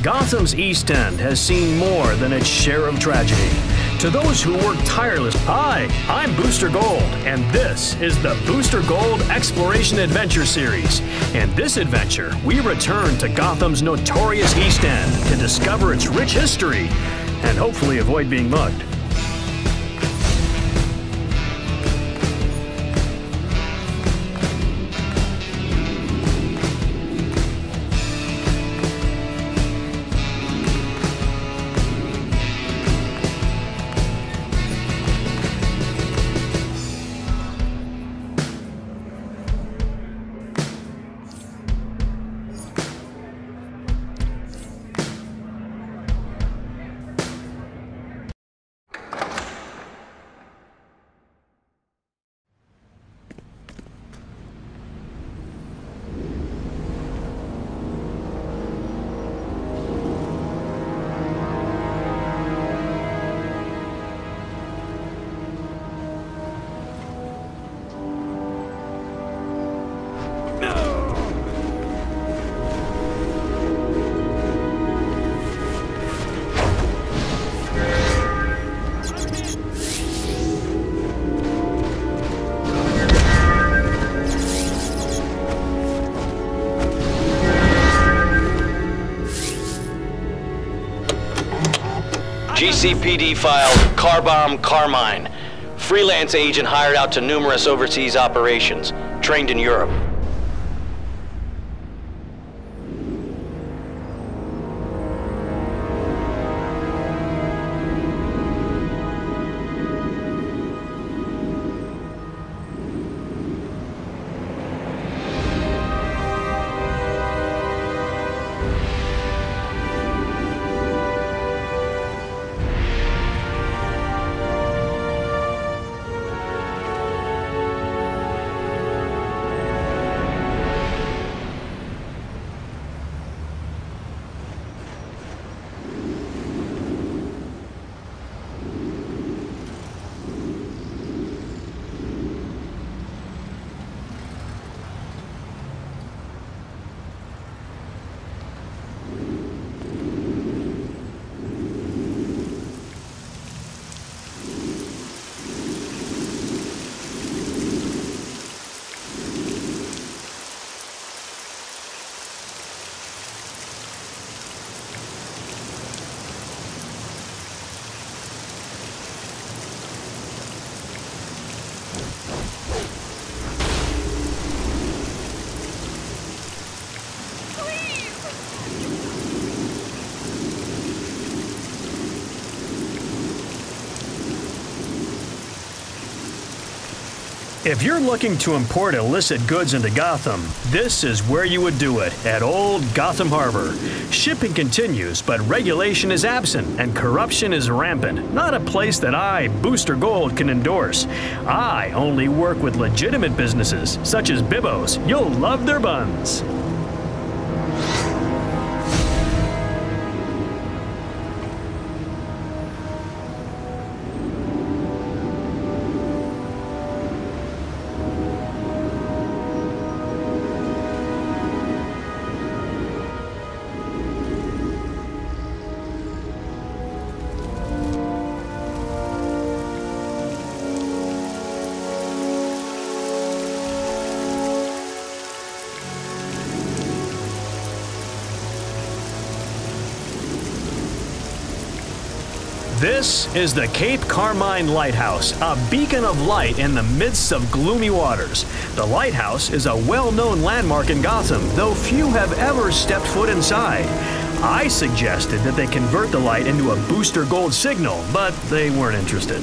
Gotham's East End has seen more than its share of tragedy. To those who work tirelessly, hi, I'm Booster Gold, and this is the Booster Gold Exploration Adventure Series. In this adventure, we return to Gotham's notorious East End to discover its rich history and hopefully avoid being mugged. GCPD filed car bomb Carmine. Freelance agent hired out to numerous overseas operations. Trained in Europe. If you're looking to import illicit goods into Gotham, this is where you would do it, at Old Gotham Harbor. Shipping continues, but regulation is absent and corruption is rampant. Not a place that I, Booster Gold, can endorse. I only work with legitimate businesses, such as Bibbo's. You'll love their buns. This is the Cape Carmine Lighthouse, a beacon of light in the midst of gloomy waters. The lighthouse is a well-known landmark in Gotham, though few have ever stepped foot inside. I suggested that they convert the light into a Booster Gold signal, but they weren't interested.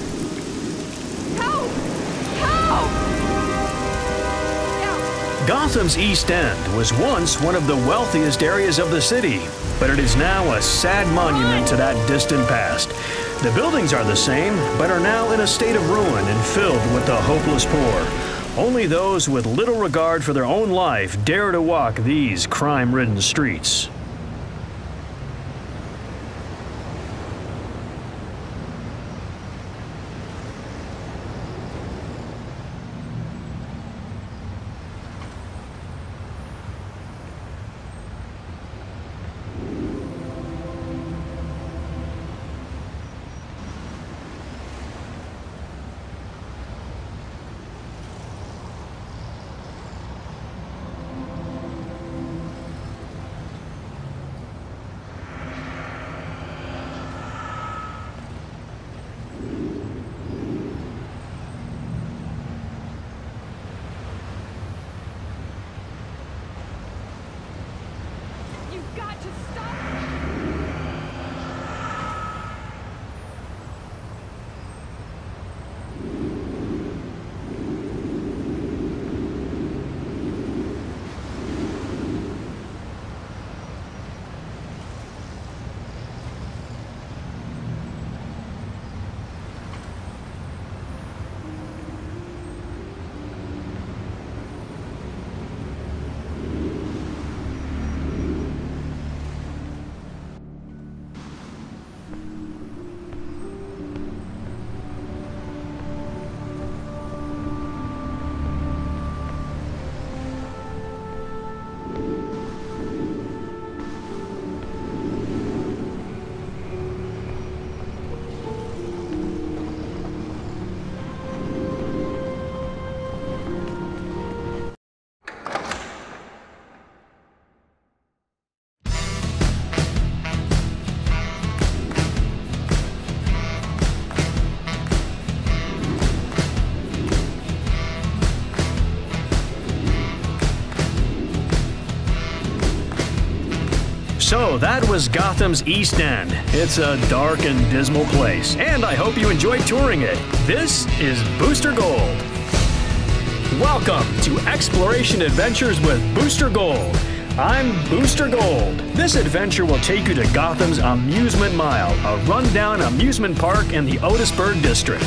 Help! Help! Gotham's East End was once one of the wealthiest areas of the city, but it is now a sad monument to that distant past. The buildings are the same, but are now in a state of ruin and filled with the hopeless poor. Only those with little regard for their own life dare to walk these crime-ridden streets. So that was Gotham's East End. It's a dark and dismal place, and I hope you enjoyed touring it. This is Booster Gold. Welcome to Exploration Adventures with Booster Gold. I'm Booster Gold. This adventure will take you to Gotham's Amusement Mile, a rundown amusement park in the Otisburg district.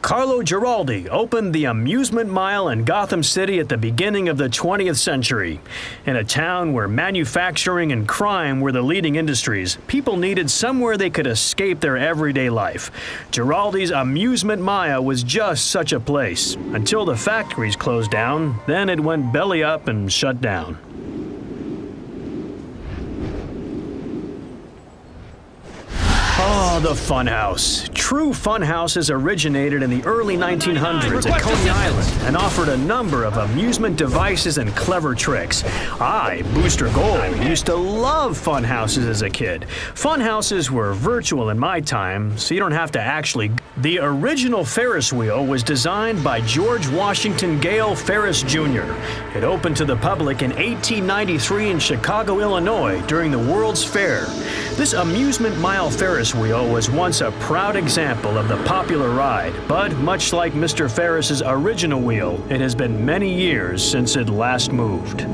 Carlo Giraldi opened the Amusement Mile in Gotham City at the beginning of the 20th century. In a town where manufacturing and crime were the leading industries, people needed somewhere they could escape their everyday life. Giraldi's Amusement Mile was just such a place, until the factories closed down, then it went belly up and shut down. Oh, the Funhouse. True funhouses originated in the early 1900s at Coney Island and offered a number of amusement devices and clever tricks. I, Booster Gold, used to love funhouses as a kid. Funhouses were virtual in my time, so you don't have to actually... The original Ferris wheel was designed by George Washington Gale Ferris Jr. It opened to the public in 1893 in Chicago, Illinois during the World's Fair. This Amusement Mile Ferris wheel was once a proud example of the popular ride, but much like Mr. Ferris's original wheel, it has been many years since it last moved.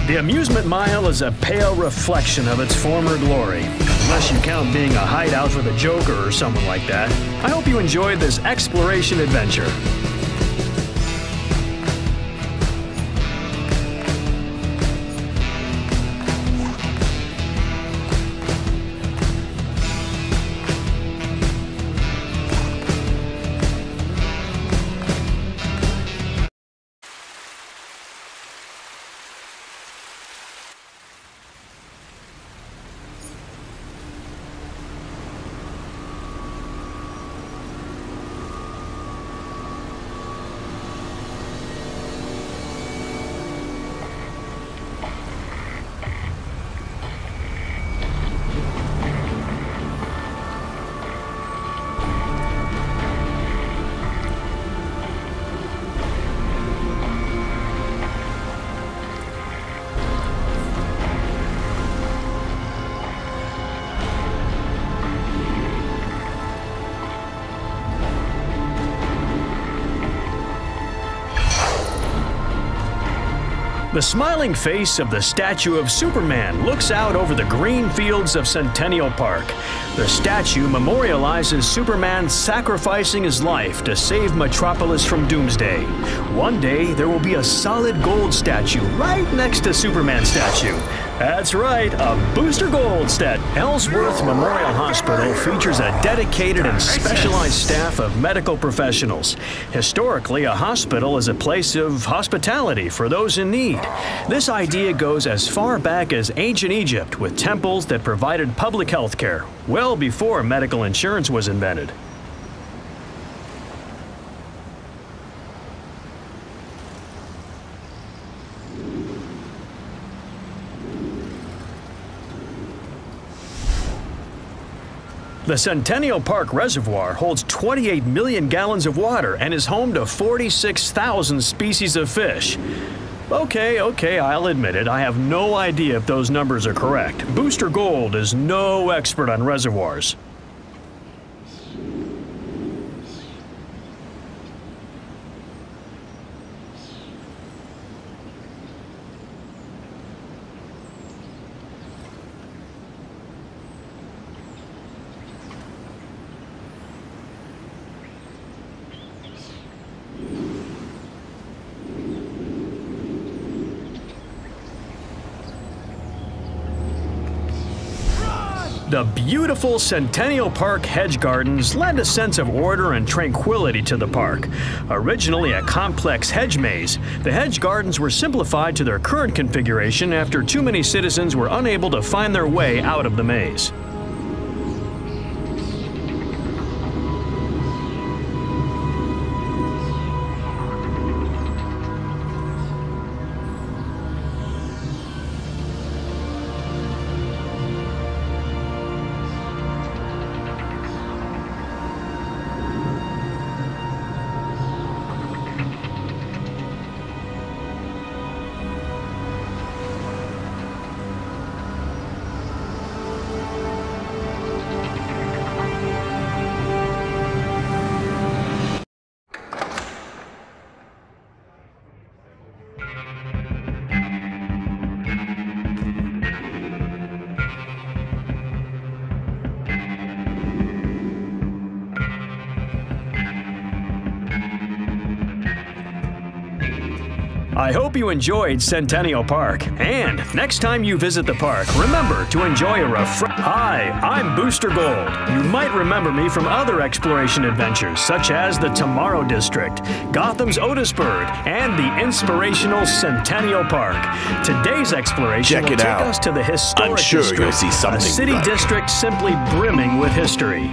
The amusement mile is a pale reflection of its former glory, unless you count being a hideout for the Joker or someone like that. I hope you enjoyed this exploration adventure. The smiling face of the statue of Superman looks out over the green fields of Centennial Park. The statue memorializes Superman sacrificing his life to save Metropolis from doomsday. One day, there will be a solid gold statue right next to Superman's statue. That's right, a Booster Gold statue. Ellsworth Memorial Hospital features a dedicated and specialized staff of medical professionals. Historically, a hospital is a place of hospitality for those in need. This idea goes as far back as ancient Egypt, with temples that provided public health care, well before medical insurance was invented. The Centennial Park Reservoir holds 28 million gallons of water and is home to 46,000 species of fish. Okay, I'll admit it. I have no idea if those numbers are correct. Booster Gold is no expert on reservoirs. The beautiful Centennial Park hedge gardens lend a sense of order and tranquility to the park. Originally a complex hedge maze, the hedge gardens were simplified to their current configuration after too many citizens were unable to find their way out of the maze. I hope you enjoyed Centennial Park, and next time you visit the park, remember to enjoy a Hi, I'm Booster Gold. You might remember me from other exploration adventures, such as the Tomorrow District, Gotham's Otisburg, and the inspirational Centennial Park. Today's exploration will take us to the historic district, you'll see something a city district simply brimming with history.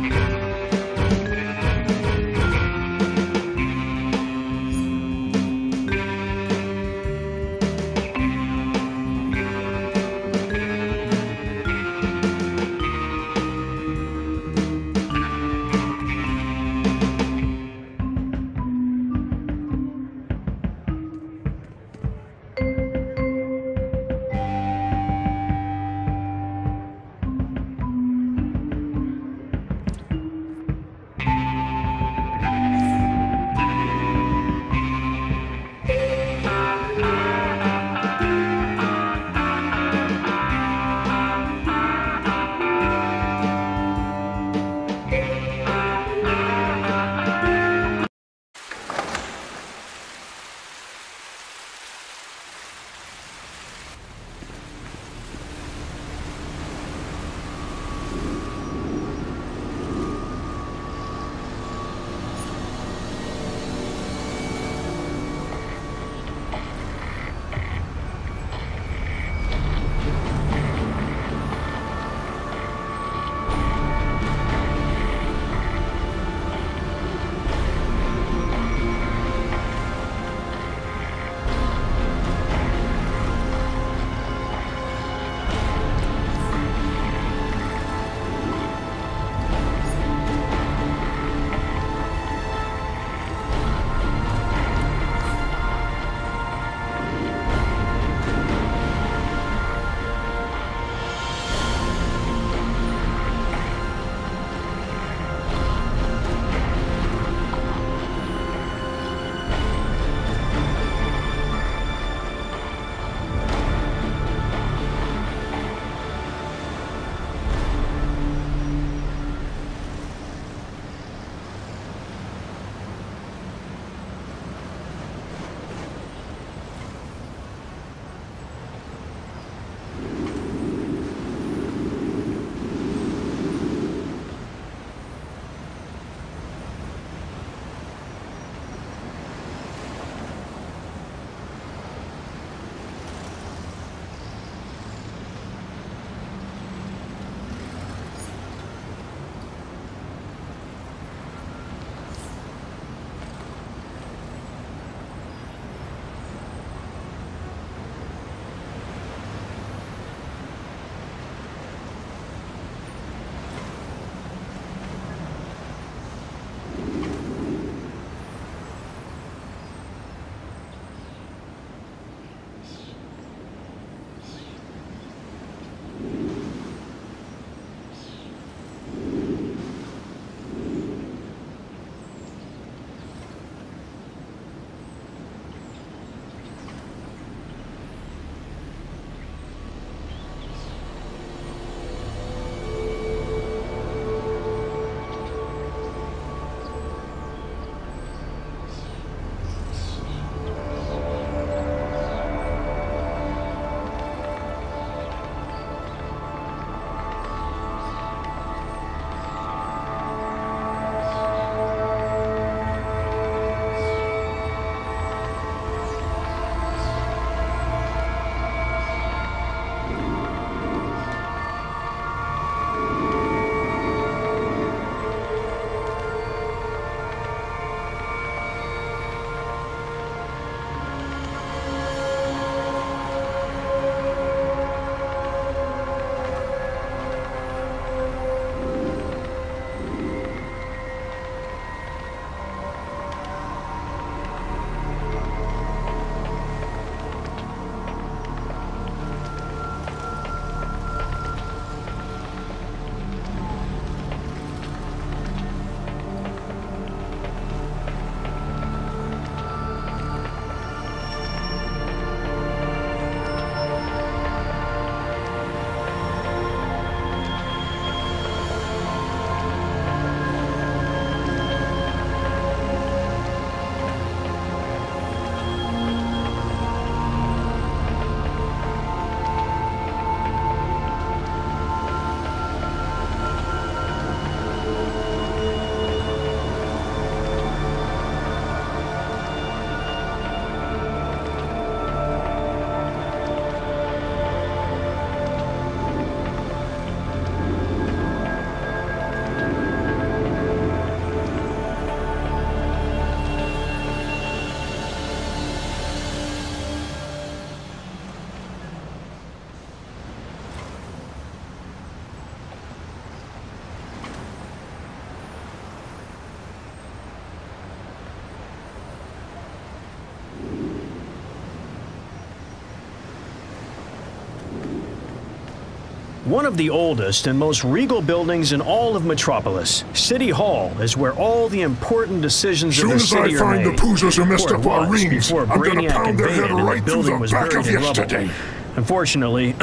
One of the oldest and most regal buildings in all of Metropolis, City Hall is where all the important decisions of the city are made. Soon as I find the Poozers who messed up our rings, before I'm gonna Brainiac pound their head invaded and right the through building the was back buried of in rubble. yesterday. Unfortunately,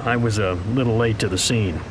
I was a little late to the scene.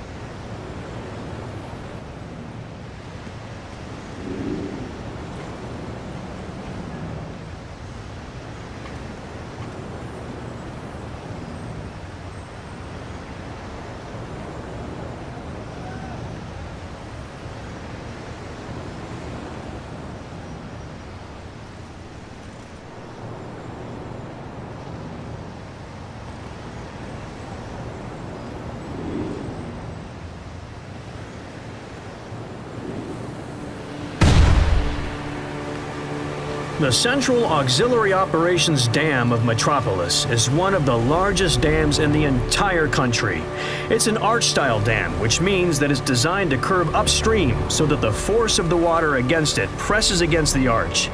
The Central Auxiliary Operations Dam of Metropolis is one of the largest dams in the entire country. It's an arch-style dam, which means that it's designed to curve upstream so that the force of the water against it presses against the arch.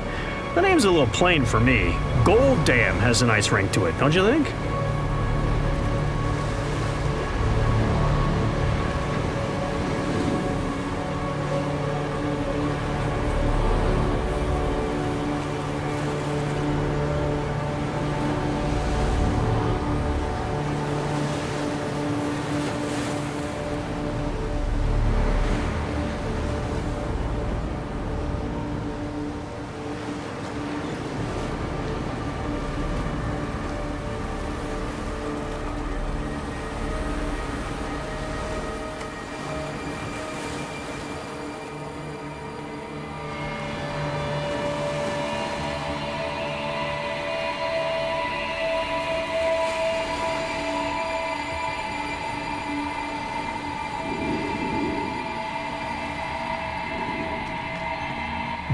The name's a little plain for me. Gold Dam has a nice ring to it, don't you think?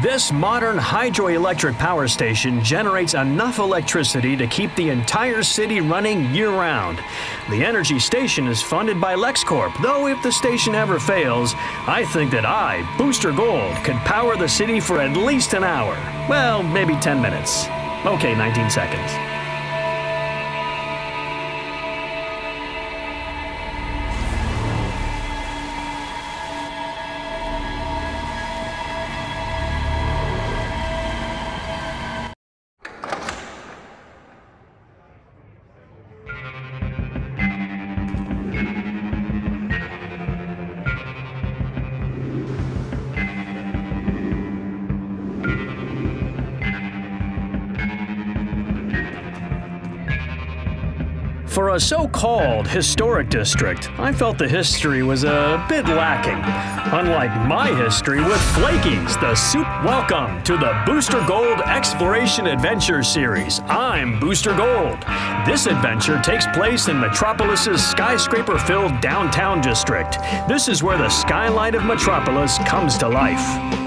This modern hydroelectric power station generates enough electricity to keep the entire city running year-round. The energy station is funded by LexCorp, though if the station ever fails, I think that I, Booster Gold, could power the city for at least an hour. Well, maybe 10 minutes. Okay, 19 seconds. For a so-called historic district, I felt the history was a bit lacking. Unlike my history with Flakies, the soup. Welcome to the Booster Gold Exploration Adventure Series. I'm Booster Gold. This adventure takes place in Metropolis's skyscraper-filled downtown district. This is where the skyline of Metropolis comes to life.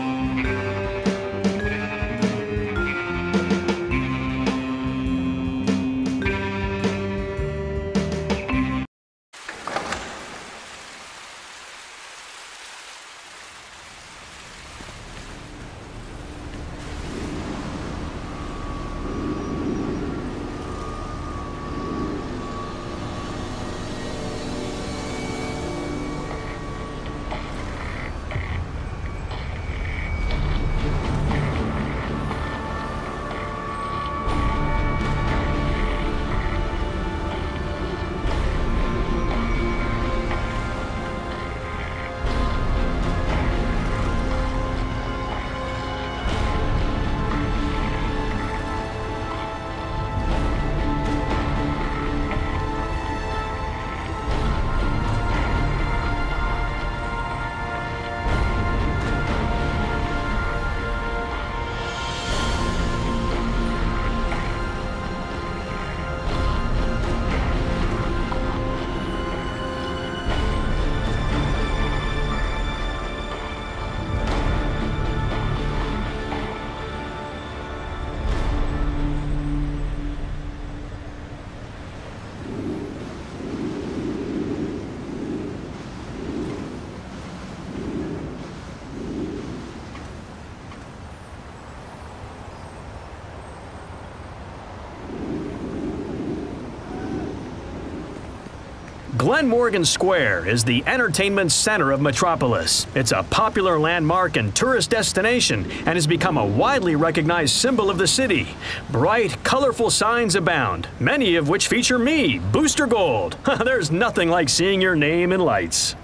Glen Morgan Square is the entertainment center of Metropolis. It's a popular landmark and tourist destination and has become a widely recognized symbol of the city. Bright, colorful signs abound, many of which feature me, Booster Gold. There's nothing like seeing your name in lights.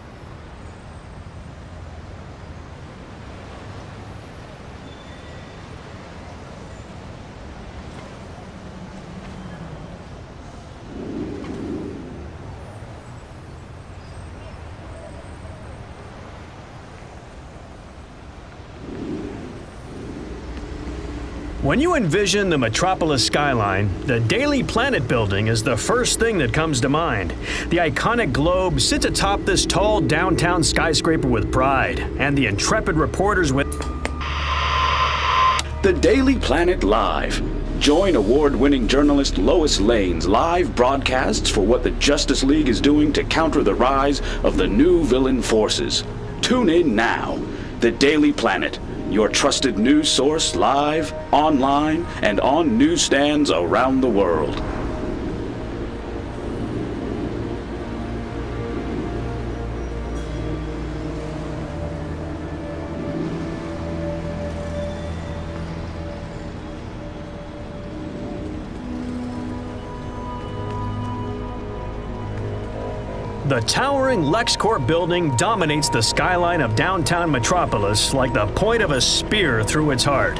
When you envision the Metropolis skyline, the Daily Planet building is the first thing that comes to mind. The iconic globe sits atop this tall downtown skyscraper with pride, and the intrepid reporters with The Daily Planet Live. Join award-winning journalist Lois Lane's live broadcasts for what the Justice League is doing to counter the rise of the new villain forces. Tune in now. The Daily Planet. Your trusted news source live, online, and on newsstands around the world. The towering LexCorp building dominates the skyline of downtown Metropolis like the point of a spear through its heart.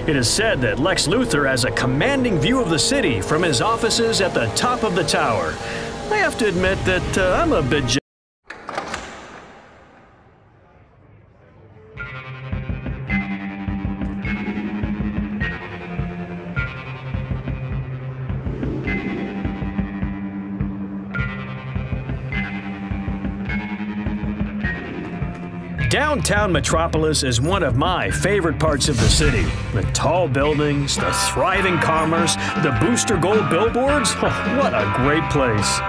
It is said that Lex Luthor has a commanding view of the city from his offices at the top of the tower. I have to admit that I'm a bit jealous. Downtown Metropolis is one of my favorite parts of the city. The tall buildings, the thriving commerce, the Booster Gold billboards. Oh, what a great place.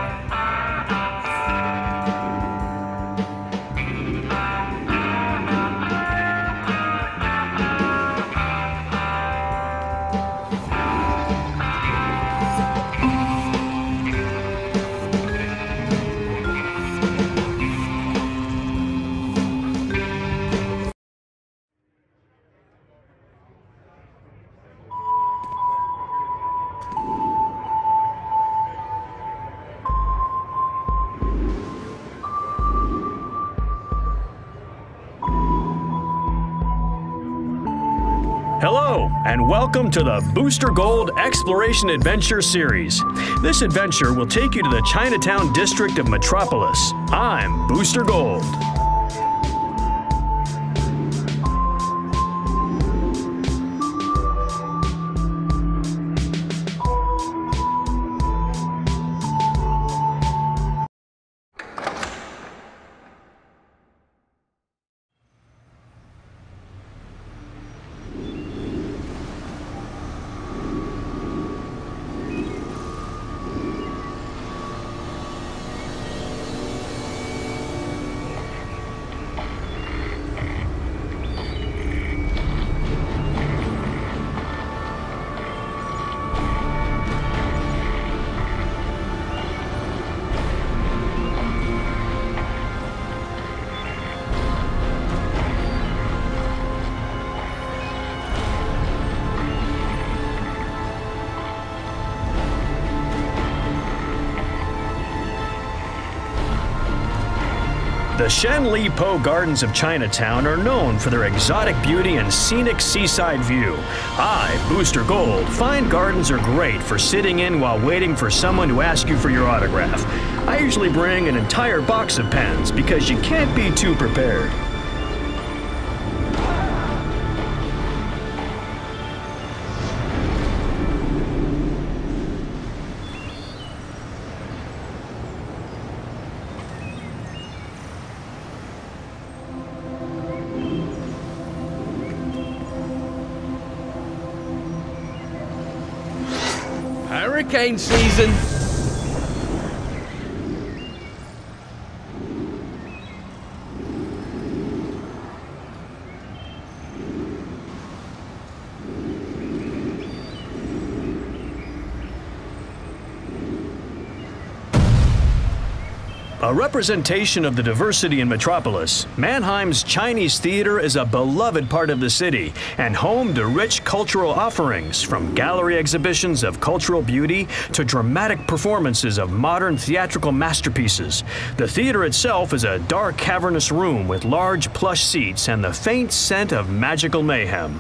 Hello, and welcome to the Booster Gold Exploration Adventure Series. This adventure will take you to the Chinatown district of Metropolis. I'm Booster Gold. The Shen Li Po Gardens of Chinatown are known for their exotic beauty and scenic seaside view. I, Booster Gold, find gardens are great for sitting in while waiting for someone to ask you for your autograph. I usually bring an entire box of pens because you can't be too prepared. Hurricane season. A representation of the diversity in Metropolis, Mannheim's Chinese theater is a beloved part of the city and home to rich cultural offerings, from gallery exhibitions of cultural beauty to dramatic performances of modern theatrical masterpieces. The theater itself is a dark, cavernous room with large plush seats and the faint scent of magical mayhem.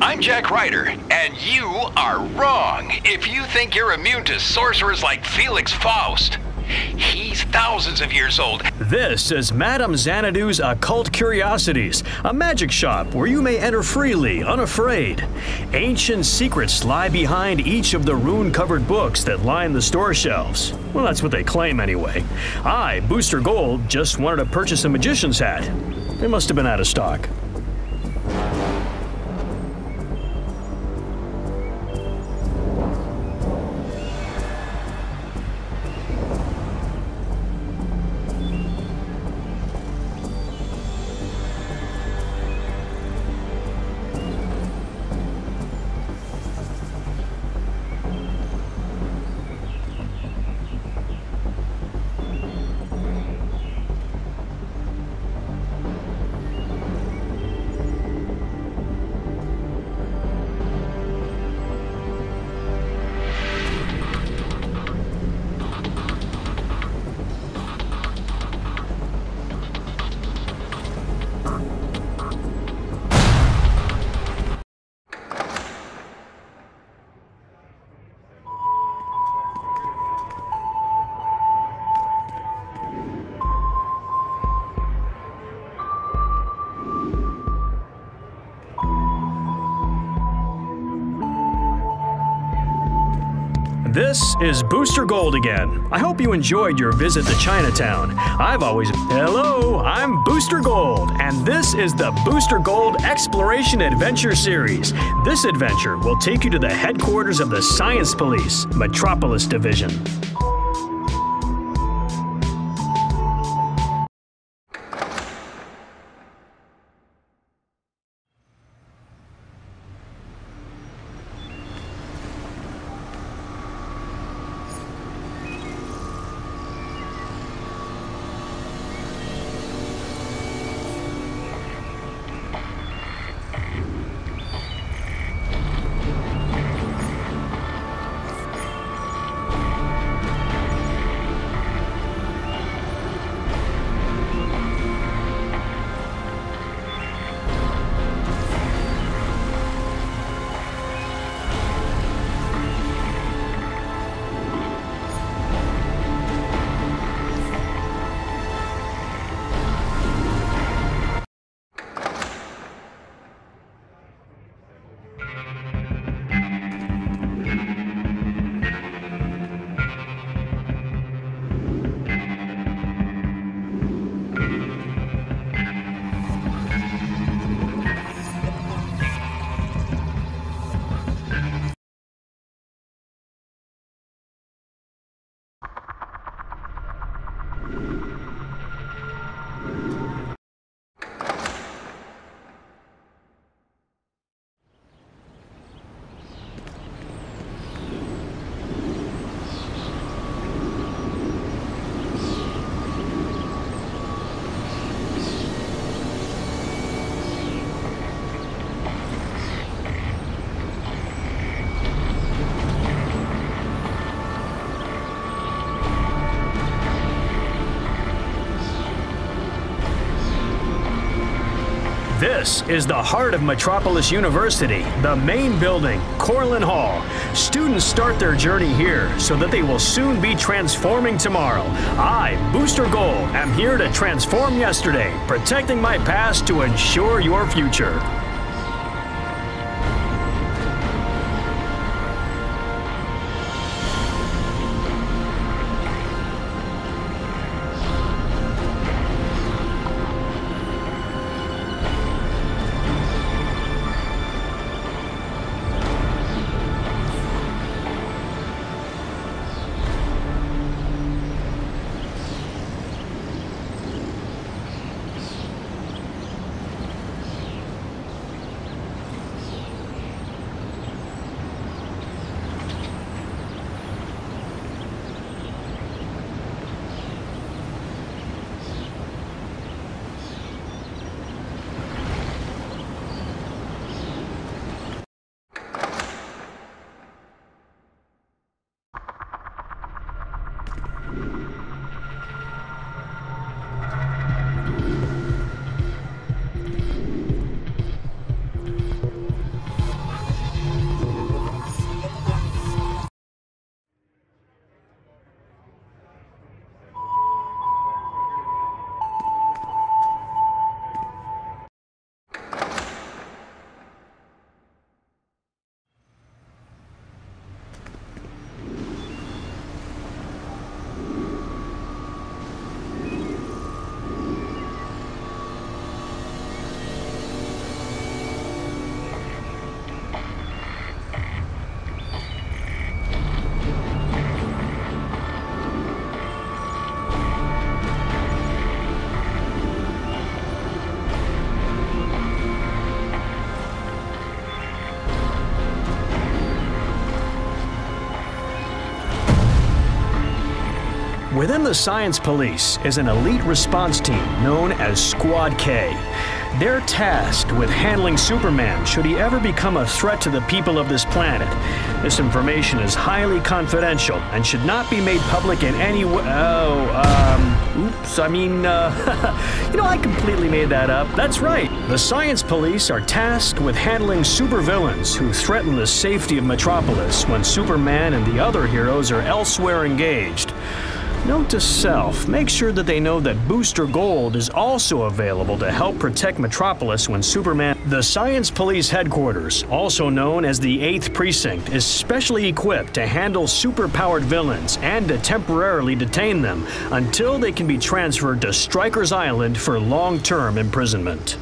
I'm Jack Ryder, and you are wrong if you think you're immune to sorcerers like Felix Faust. He's thousands of years old. This is Madame Xanadu's Occult Curiosities, a magic shop where you may enter freely, unafraid. Ancient secrets lie behind each of the rune-covered books that line the store shelves. Well, that's what they claim anyway. I, Booster Gold, just wanted to purchase a magician's hat. They must have been out of stock. This is Booster Gold again. I hope you enjoyed your visit to Chinatown. Hello, I'm Booster Gold, and this is the Booster Gold Exploration Adventure Series. This adventure will take you to the headquarters of the Science Police, Metropolis Division. This is the heart of Metropolis University, the main building, Corlin Hall. Students start their journey here so that they will soon be transforming tomorrow. I, Booster Gold, am here to transform yesterday, protecting my past to ensure your future. Within the Science Police is an elite response team known as Squad K. They're tasked with handling Superman should he ever become a threat to the people of this planet. This information is highly confidential and should not be made public in any way. I completely made that up. That's right. The Science Police are tasked with handling supervillains who threaten the safety of Metropolis when Superman and the other heroes are elsewhere engaged. Note to self, make sure that they know that Booster Gold is also available to help protect Metropolis when Superman... The Science Police Headquarters, also known as the 8th Precinct, is specially equipped to handle superpowered villains and to temporarily detain them until they can be transferred to Stryker's Island for long-term imprisonment.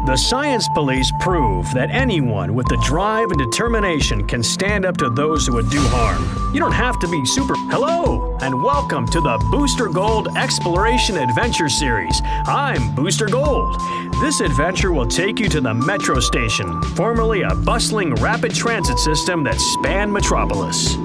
The Science Police prove that anyone with the drive and determination can stand up to those who would do harm. You don't have to be super... Hello, and welcome to the Booster Gold Exploration Adventure Series. I'm Booster Gold. This adventure will take you to the Metro Station, formerly a bustling rapid transit system that spanned Metropolis.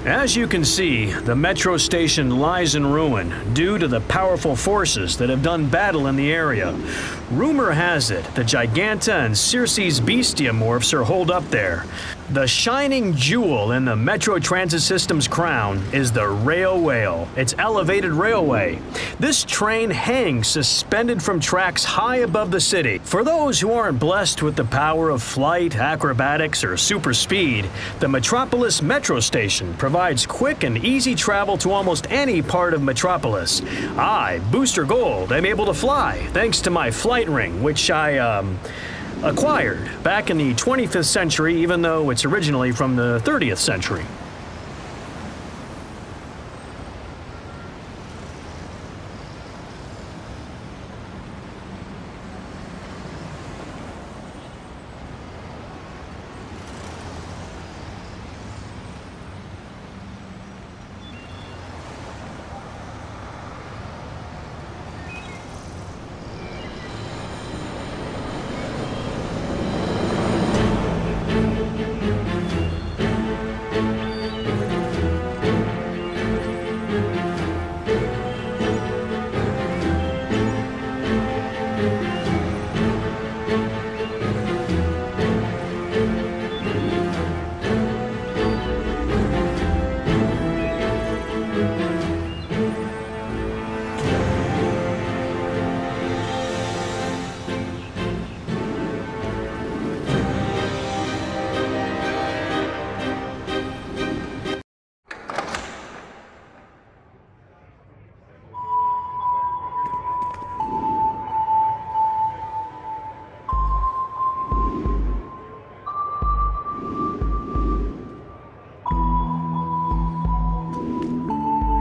As you can see, the Metro Station lies in ruin due to the powerful forces that have done battle in the area. Rumor has it the Giganta and Circe's Bestiamorphs are holed up there. The shining jewel in the Metro Transit System's crown is the Rail Whale, its elevated railway. This train hangs suspended from tracks high above the city. For those who aren't blessed with the power of flight, acrobatics, or super speed, the Metropolis Metro Station provides quick and easy travel to almost any part of Metropolis. I, Booster Gold, am able to fly thanks to my flight ring, which I, acquired back in the 25th century, even though it's originally from the 30th century.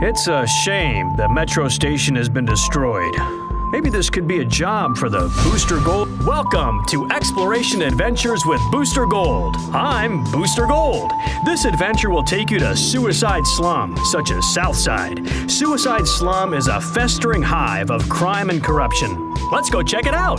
It's a shame the metro station has been destroyed. Maybe this could be a job for the Booster Gold. Welcome to Exploration Adventures with Booster Gold. I'm Booster Gold. This adventure will take you to Suicide Slum, such as Southside. Suicide Slum is a festering hive of crime and corruption. Let's go check it out.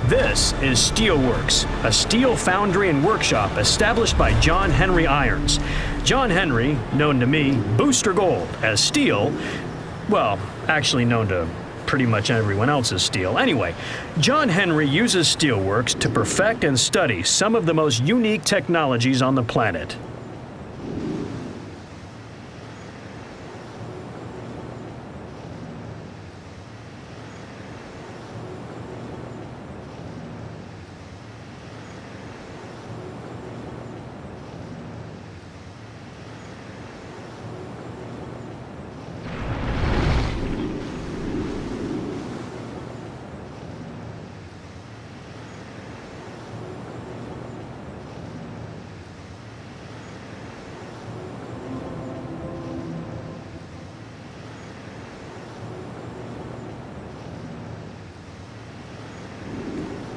This is Steelworks, a steel foundry and workshop established by John Henry Irons. John Henry, known to me, Booster Gold, as Steel, well, actually known to pretty much everyone else as Steel. Anyway, John Henry uses Steelworks to perfect and study some of the most unique technologies on the planet.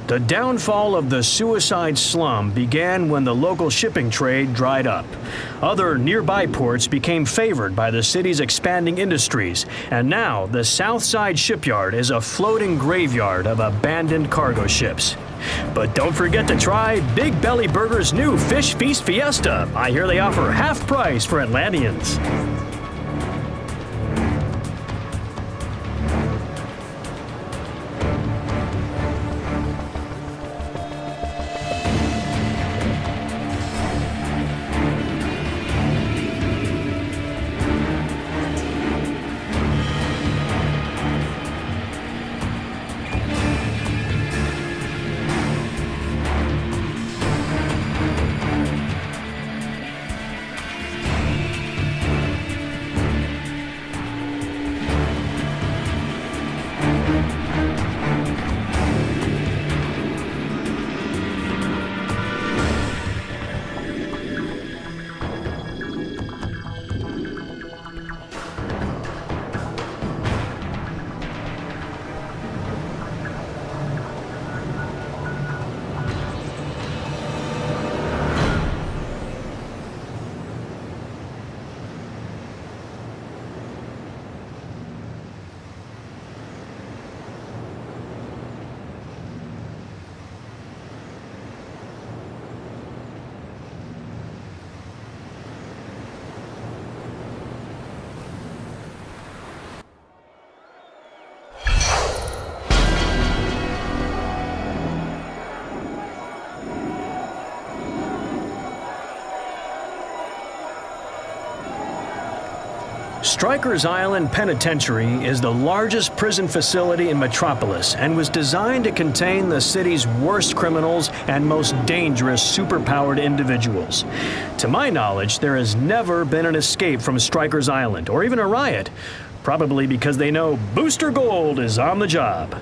The downfall of the Suicide Slum began when the local shipping trade dried up. Other nearby ports became favored by the city's expanding industries, and now the Southside Shipyard is a floating graveyard of abandoned cargo ships. But don't forget to try Big Belly Burger's new Fish Feast Fiesta. I hear they offer half price for Atlanteans. Strikers Island Penitentiary is the largest prison facility in Metropolis and was designed to contain the city's worst criminals and most dangerous superpowered individuals. To my knowledge, there has never been an escape from Strikers Island, or even a riot, probably because they know Booster Gold is on the job.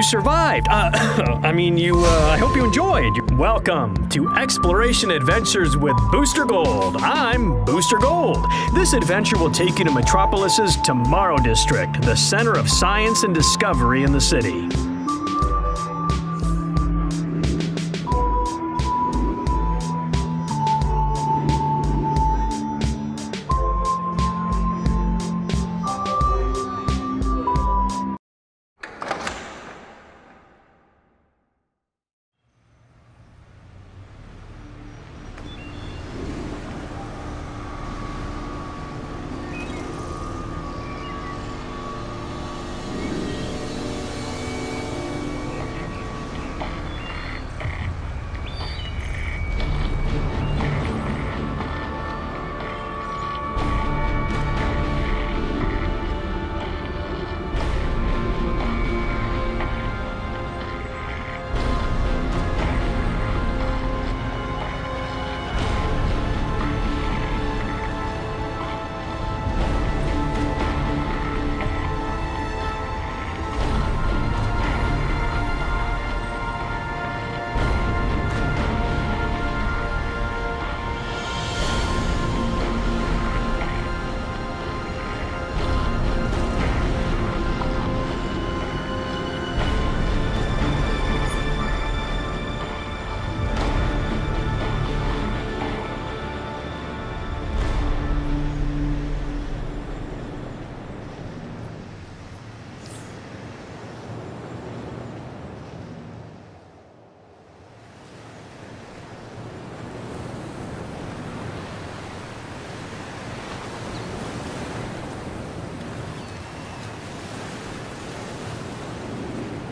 you survived. I hope you enjoyed. Welcome to Exploration Adventures with Booster Gold. I'm Booster Gold. This adventure will take you to Metropolis's Tomorrow District, the center of science and discovery in the city.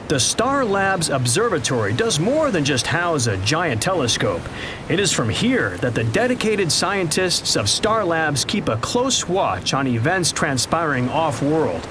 The Star Labs Observatory does more than just house a giant telescope. It is from here that the dedicated scientists of Star Labs keep a close watch on events transpiring off-world.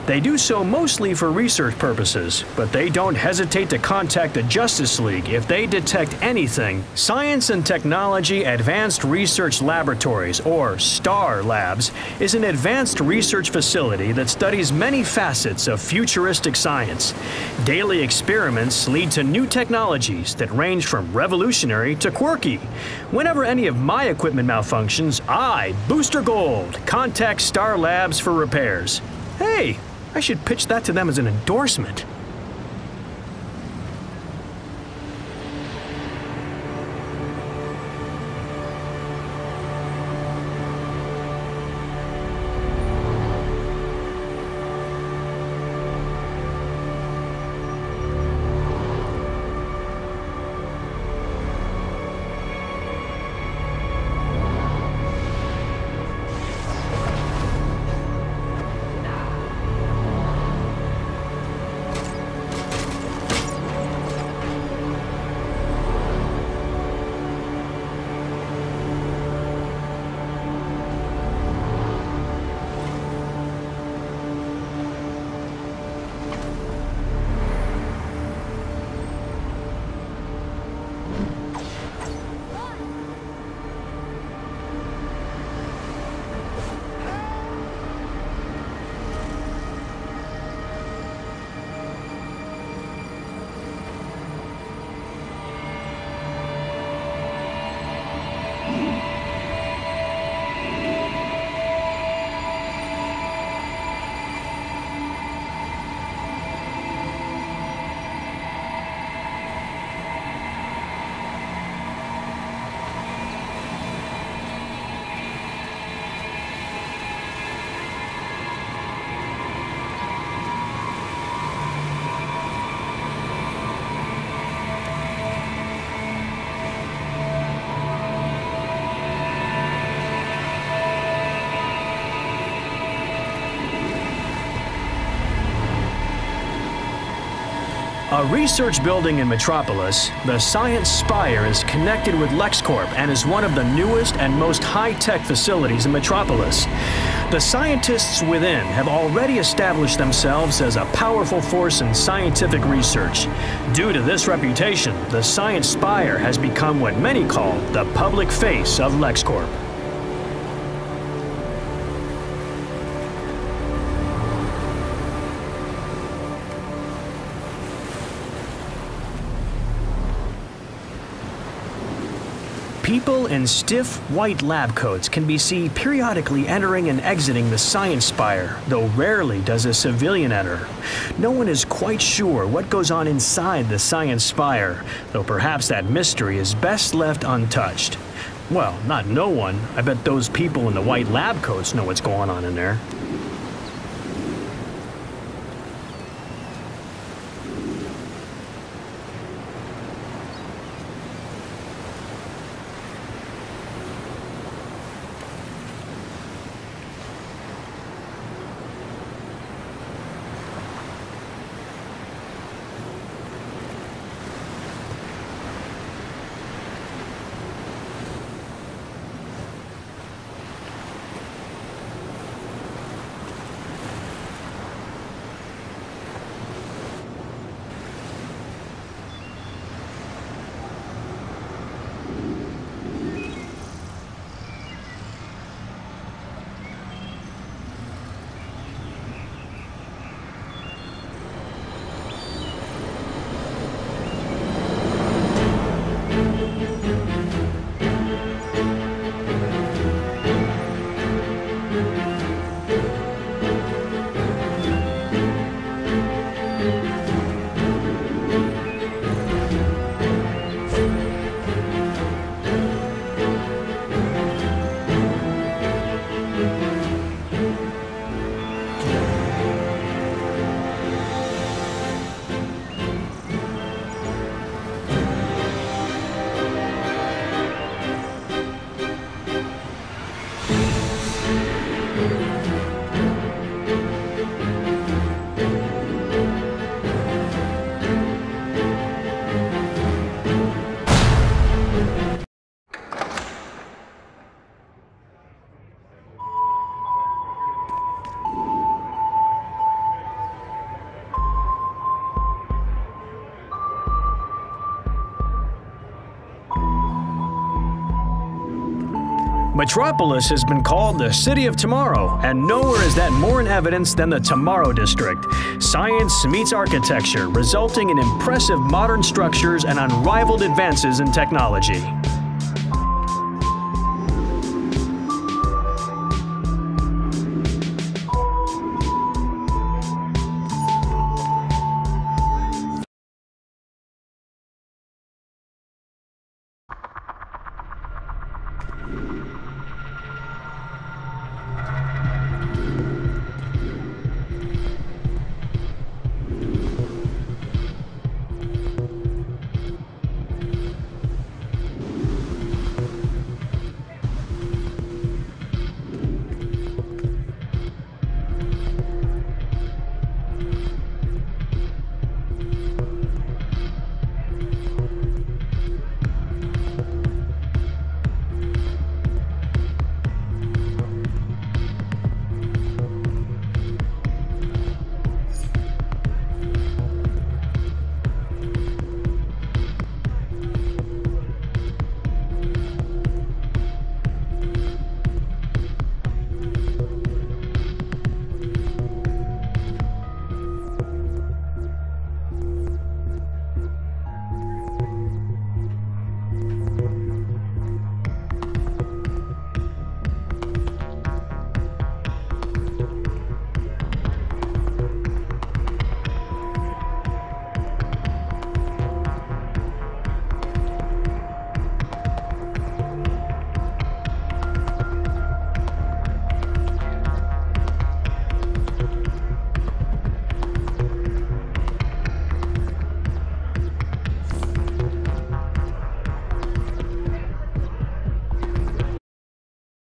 They do so mostly for research purposes, but they don't hesitate to contact the Justice League if they detect anything. Science and Technology Advanced Research Laboratories, or STAR Labs, is an advanced research facility that studies many facets of futuristic science. Daily experiments lead to new technologies that range from revolutionary to quirky. Whenever any of my equipment malfunctions, I, Booster Gold, contact STAR Labs for repairs. Hey! I should pitch that to them as an endorsement. A research building in Metropolis, the Science Spire is connected with LexCorp and is one of the newest and most high-tech facilities in Metropolis. The scientists within have already established themselves as a powerful force in scientific research. Due to this reputation, the Science Spire has become what many call the public face of LexCorp. People in stiff white lab coats can be seen periodically entering and exiting the Science Spire, though rarely does a civilian enter. No one is quite sure what goes on inside the Science Spire, though perhaps that mystery is best left untouched. Well, not no one. I bet those people in the white lab coats know what's going on in there. Metropolis has been called the City of Tomorrow, and nowhere is that more in evidence than the Tomorrow District. Science meets architecture, resulting in impressive modern structures and unrivaled advances in technology.